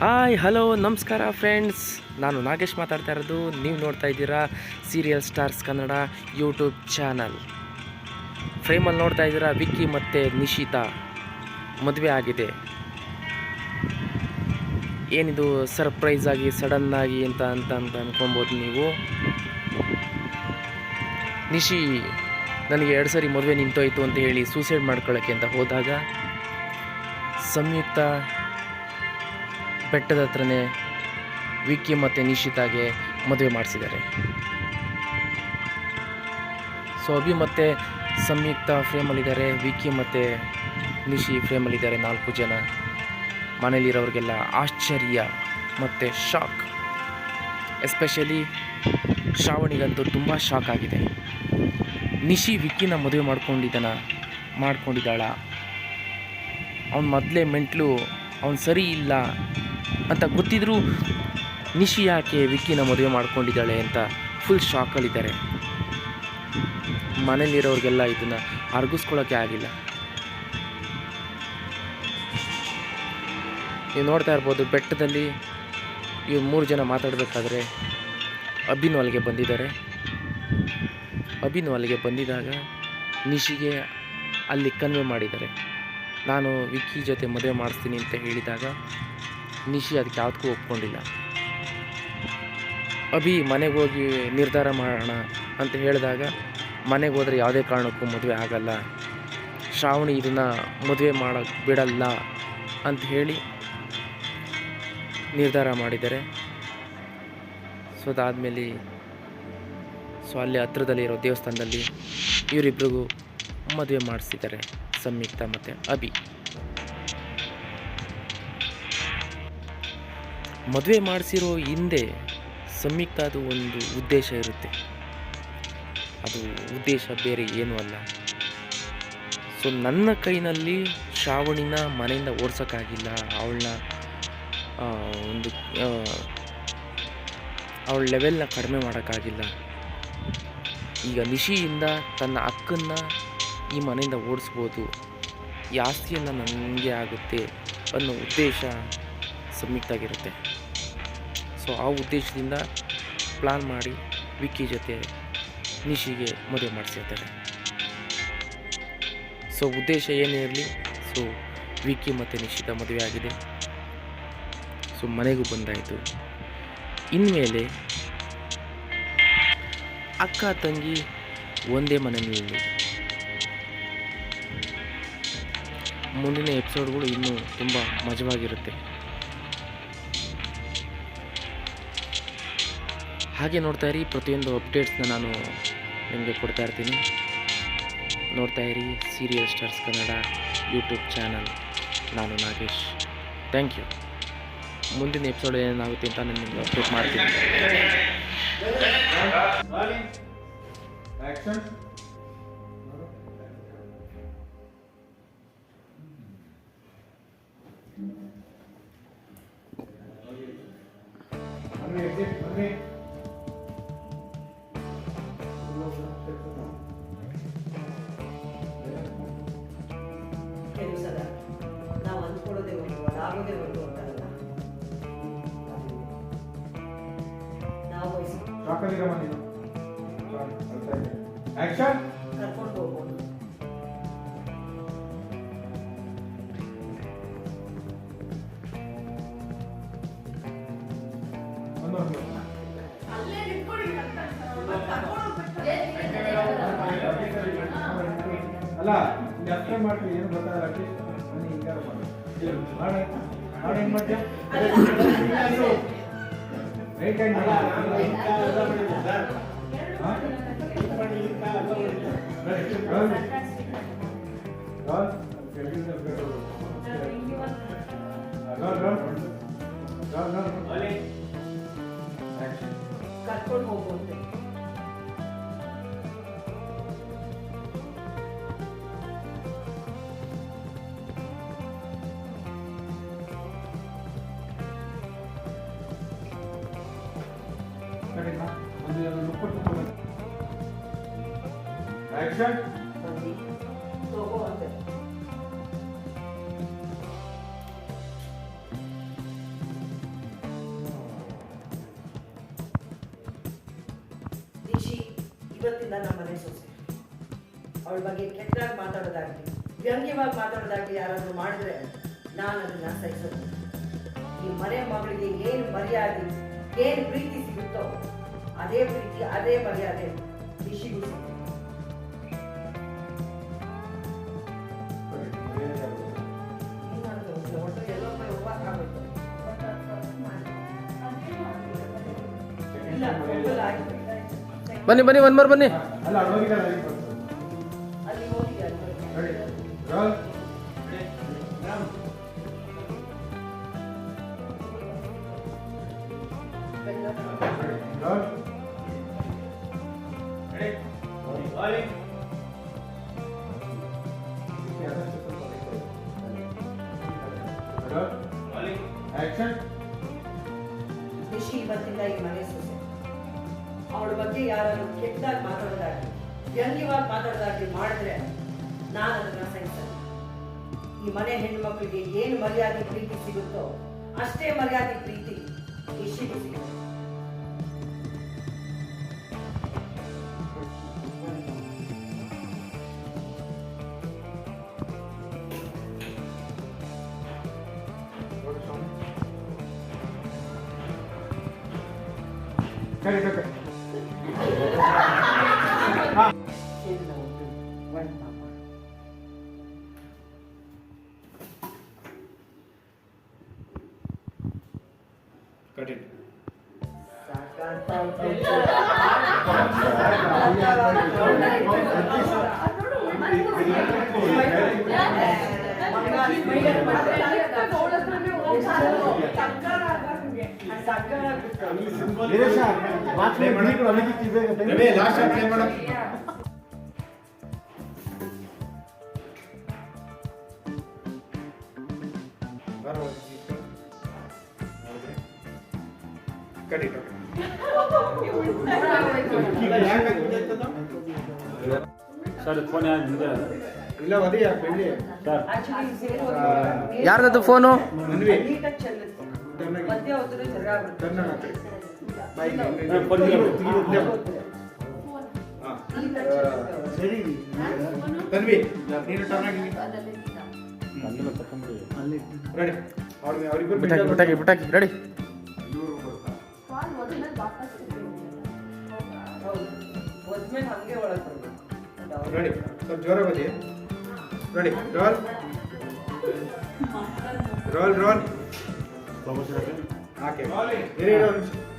Hi hello ನಮಸ್ಕಾರ friends, ನಾನು ನಾಗೇಶ್ ಮಾತಾಡ್ತಾ ಇರೋದು. ನೀವು ನೋಡ್ತಾ ಇದ್ದೀರಾ serial stars Kannada YouTube channel. ಫ್ರೇಮಲ್ಲಿ ನೋಡ್ತಾ ಇದ್ದೀರಾ ವಿಕ್ಕಿ ಮತ್ತು ನಿಶಿತಾ ಮದುವೆ ಆಗಿದೆ. ಏನಿದು ಸರ್ಪ್ರೈಸ್ ಆಗಿ ಸಡನ್ನಾಗಿ ಅಂತ ಅಂದ್ಕೊಬೋದು ನೀವು. ನಿಶಿ ನನಗೆ 2 ಸರಿ ಮದುವೆ ನಿಂತೋಯ್ತು ಅಂತ ಹೇಳಿ ಸೂಸೈಡ್ ಮಾಡ್ಕೊಳ್ಳೋಕ್ಕೆ ಅಂತ ಹೋದಾಗ ಸಂಯುಕ್ತ ಬೆಟ್ಟದ ಹತ್ರನೇ ವಿಕ್ಕಿ ಮತ್ತು ನಿಶಿತಾಗೆ ಮದುವೆ ಮಾಡಿಸಿದ್ದಾರೆ. ಸೊ ಅಭಿ ಮತ್ತು ಸಂಯುಕ್ತ ಫ್ರೇಮಲ್ಲಿದ್ದಾರೆ, ವಿಕ್ಕಿ ಮತ್ತು ನಿಶಿ ಫ್ರೇಮಲ್ಲಿದ್ದಾರೆ. 4 ಜನ. ಮನೇಲಿರೋರಿಗೆಲ್ಲ ಆಶ್ಚರ್ಯ ಮತ್ತು ಶಾಕ್. ಎಸ್ಪೆಷಲಿ ಶ್ರಾವಣಿಗಂತೂ ತುಂಬ ಶಾಕ್ ಆಗಿದೆ. ನಿಶಿ ವಿಕ್ಕಿನ ಮದುವೆ ಮಾಡ್ಕೊಂಡಿದ್ದಾಳ, ಅವನು ಮೊದಲೇ ಮೆಂಟ್ಲು, ಅವನು ಸರಿ ಇಲ್ಲ ಅಂತ ಗೊತ್ತಿದ್ರೂ ನಿಶಿ ಯಾಕೆ ವಿಕ್ಕಿನ ಮದುವೆ ಮಾಡ್ಕೊಂಡಿದ್ದಾಳೆ ಅಂತ ಫುಲ್ ಶಾಕಲ್ಲಿದ್ದಾರೆ. ಮನೇಲಿರೋರಿಗೆಲ್ಲ ಇದನ್ನು ಅರ್ಗಿಸ್ಕೊಳ್ಳೋಕ್ಕೆ ಆಗಿಲ್ಲ. ನೀವು ನೋಡ್ತಾ ಇರ್ಬೋದು, ಬೆಟ್ಟದಲ್ಲಿ ಇವ್ರು 3 ಜನ ಮಾತಾಡಬೇಕಾದ್ರೆ ಅಭಿನೂ ಅಲ್ಲಿಗೆ ಬಂದಿದ್ದಾರೆ. ಅಭಿನೂ ಅಲ್ಲಿಗೆ ಬಂದಿದ್ದಾಗ ನಿಶಿಗೆ ಅಲ್ಲಿ ಕನ್ವೆ ಮಾಡಿದ್ದಾರೆ. ನಾನು ವಿಕ್ಕಿ ಜೊತೆ ಮದುವೆ ಮಾಡಿಸ್ತೀನಿ ಅಂತ ಹೇಳಿದಾಗ ನಿಶಿ ಅದಕ್ಕೆ ಯಾವುದಕ್ಕೂ ಒಪ್ಕೊಂಡಿಲ್ಲ. ಅಭಿ ಮನೆಗೆ ಹೋಗಿ ನಿರ್ಧಾರ ಮಾಡೋಣ ಅಂತ ಹೇಳಿದಾಗ ಮನೆಗೆ ಹೋದರೆ ಯಾವುದೇ ಕಾರಣಕ್ಕೂ ಮದುವೆ ಆಗಲ್ಲ, ಶ್ರಾವಣಿ ಇದನ್ನು ಮದುವೆ ಮಾಡೋಕ್ಕೆ ಬಿಡಲ್ಲ ಅಂತ ಹೇಳಿ ನಿರ್ಧಾರ ಮಾಡಿದ್ದಾರೆ. ಸೊ ಅದಾದಮೇಲೆ ಅಲ್ಲಿ ಹತ್ರದಲ್ಲಿರೋ ದೇವಸ್ಥಾನದಲ್ಲಿ ಇವರಿಬ್ಬರಿಗೂ ಮದುವೆ ಮಾಡಿಸಿದ್ದಾರೆ, ಸಂಯುಕ್ತ ಮತ್ತು ಅಭಿ. ಮದುವೆ ಮಾಡಿಸಿರೋ ಹಿಂದೆ ಸಂಯುಕ್ತದು ಒಂದು ಉದ್ದೇಶ ಇರುತ್ತೆ. ಅದು ಉದ್ದೇಶ ಬೇರೆ ಏನೂ ಅಲ್ಲ. ಸೊ ನನ್ನ ಕೈನಲ್ಲಿ ಶ್ರಾವಣಿನ ಮನೆಯಿಂದ ಓಡಿಸೋಕ್ಕಾಗಿಲ್ಲ, ಅವಳ ಲೆವೆಲ್ನ ಕಡಿಮೆ ಮಾಡೋಕ್ಕಾಗಿಲ್ಲ. ಈಗ ನಿಶಿಯಿಂದ ತನ್ನ ಅಕ್ಕನ್ನ ಈ ಮನೆಯಿಂದ ಓಡಿಸ್ಬೋದು, ಈ ಆಸ್ತಿಯನ್ನು ನನಗೆ ಆಗುತ್ತೆ ಅನ್ನೋ ಉದ್ದೇಶ ಸಂಯುಕ್ತಾಗಿರುತ್ತೆ. ಸೊ ಆ ಉದ್ದೇಶದಿಂದ ಪ್ಲಾನ್ ಮಾಡಿ ವಿಕ್ಕಿ ಜೊತೆ ನಿಶಿಗೆ ಮದುವೆ ಮಾಡಿಸಿರ್ತಾರೆ. ಸೊ ಉದ್ದೇಶ ಏನೇ ಇರಲಿ, ಸೊ ವಿಕ್ಕಿ ಮತ್ತು ನಿಶಿತ ಮದುವೆ ಆಗಿದೆ. ಸೊ ಮನೆಗೂ ಬಂದಾಯಿತು. ಇನ್ಮೇಲೆ ಅಕ್ಕ ತಂಗಿ ಒಂದೇ ಮನೆಯಲ್ಲಿ. ಮುಂದಿನ ಎಪಿಸೋಡ್ಗಳು ಇನ್ನೂ ತುಂಬ ಮಜವಾಗಿರುತ್ತೆ. ಹಾಗೆ ನೋಡ್ತಾ ಇರಿ, ಪ್ರತಿಯೊಂದು ಅಪ್ಡೇಟ್ಸ್ನ ನಾನು ನಿಮಗೆ ಕೊಡ್ತಾ ಇರ್ತೀನಿ. ನೋಡ್ತಾ ಇರಿ serial stars Kannada YouTube channel. ನಾನು ನಾಗೇಶ್. Thank you. ಮುಂದಿನ ಎಪಿಸೋಡ್ ಏನಾಗುತ್ತೆ ಅಂತ ನಾನು ನಿಮಗೆ ಅಪ್ಡೇಟ್ ಮಾಡ್ತೀನಿ. ಕೆಲವು ಸಲ ನಾವು ಅಂದ್ಕೊಳ್ಳೋದೇ ಒಂದು, ಅದಾಗೋದೇ ಒಂದು ಅಂತಾರಲ್ಲ, ನಾವು ಕರ್ಕೊಂಡು ಹೋಗ್ಬೋದು. ಅಲ್ಲ ಜಾಸ್ತಿ ಮಾಡ್ತೀವಿ, ಏನು ಗೊತ್ತಾಗಲ್ಲ. ಬನ್ನಿ ಹಿಂಗಾರು ಮಾಡಿ ಏನು ಮಾಡ್ತೀಯ ರೈಟ್ ಹ್ಯಾಂಡ್ ಕರ್ಕೊಂಡು ಹೋಗ್ಬೋದು. ಆಕ್ಷನ್ ತಗೋ ಅಂತ ಇವತ್ತಿಂದ ನಮ್ಮ ಮನೆ ಸೊಸೆ. ಅವಳ ಬಗ್ಗೆ ಕೆಟ್ಟದಾಗಿ ಮಾತಾಡೋದಾಗ್ಲಿ, ವ್ಯಂಗ್ಯವಾಗಿ ಮಾತಾಡೋದಾಗ್ಲಿ ಯಾರಾದರೂ ಮಾಡಿದ್ರೆ ನಾನು ಅದನ್ನ ಸಹಿಸೋದು. ಈ ಮನೆ ಮಗಳಿಗೆ ಏನು ಮರ್ಯಾದೆ, ಏನು ಪ್ರೀತಿ ಸಿಗುತ್ತೋ ಅದೇ ಪ್ರೀತಿ, ಅದೇ ಮರ್ಯಾದೆ ನಿಶಿಗೂ ಸಿಗುತ್ತೆ. ಒಟ್ಟು ಎಲ್ಲೋ ಉಪವಾಸ ಆಗೋಯ್ತು. ಇಲ್ಲ, ಒಪ್ಪಲ್ಲ ಆಯ್ತು. ಬನ್ನಿ ಬನ್ನಿ ಒಂದು ಮಾರು ಬನ್ನಿ. ಅಲ್ಲ ಅವ್ರು ಹೋಗಿದ್ದಾರೆ ಅಲ್ಲಿ ಬರ್ತಾರೆ. ಅಲ್ಲಿ ಹೋಗಿ ready roll roll ready rolling rolling action. Nishi ಇವತ್ತಿಂದ ಈ ಮನೆ ಸೊಸೆ. ಅವಳ ಬಗ್ಗೆ ಯಾರಾದ್ರೂ ಕೆಟ್ಟದಾಗಿ ಮಾತಾಡೋದಾಗ್ಲಿ, ವ್ಯಂಗ್ಯವಾಗಿ ಮಾತಾಡೋದಾಗ್ಲಿ ಮಾಡಿದ್ರೆ ನಾನು ಅದನ್ನ ಸಹಿಸಲ್ಲ. ಈ ಮನೆ ಹೆಣ್ಮಕ್ಳಿಗೆ ಏನು ಮರ್ಯಾದೆ ಪ್ರೀತಿ ಸಿಗುತ್ತೋ ಅಷ್ಟೇ ಮರ್ಯಾದೆ ಪ್ರೀತಿ ನಿಶಿಗೂ ಸಿಗುತ್ತೆ. ಸರಿ ಓಕೆ. ಎಲ್ಲ ಒಟ್ಟು ಒಂದು ಪಾಪ. Cut it. Ravi last time play ಮಾಡು. Cut it. ಸರ್ ಫೋನ್ ಯಾರು ನಿಮ್ದೆ? ಇಲ್ಲ ಒದಿಯ ಬೆಳ್ಳಿ ಸರ್ ಯಾರ್ದದು ಫೋನು? ಮನ್ವಿ ನೀಟಾಗಿ ಚೆಲ್ಲುತ್ತೆ. ಮಧ್ಯ ಹೋದ್ರೆ ಜಗಳ ಆಗುತ್ತೆ. ಟರ್ನ್ ಹಾಕಿ ಬಾಯ್ ಫೋನ್ ಸರಿ ತನ್ವಿ ನೀನು ಟರ್ನ್ ಆಗಿ ಅಲ್ಲೆಲ್ಲ ತಕೊಂಬಿಡಿ. Ready ಅವ್ರಿಬ್ಬರು ಬಿಟ್ಟಾಕಿ ಬಿಟ್ಟಾಕಿ ಬಿಟ್ಟಾಕಿ ready. ಹೌದು, ಒದ್ಮೇಲೆ ಹಂಗೆ ಒಳಗೆ ಬರ್ಬೇಕು. ರೆಡಿ ಸ್ವಲ್ಪ ಜೋರಾಗಿ ಓದಿ. Ready roll roll roll okay ಇರಿ ಒಂದು ನಿಮಿಷ.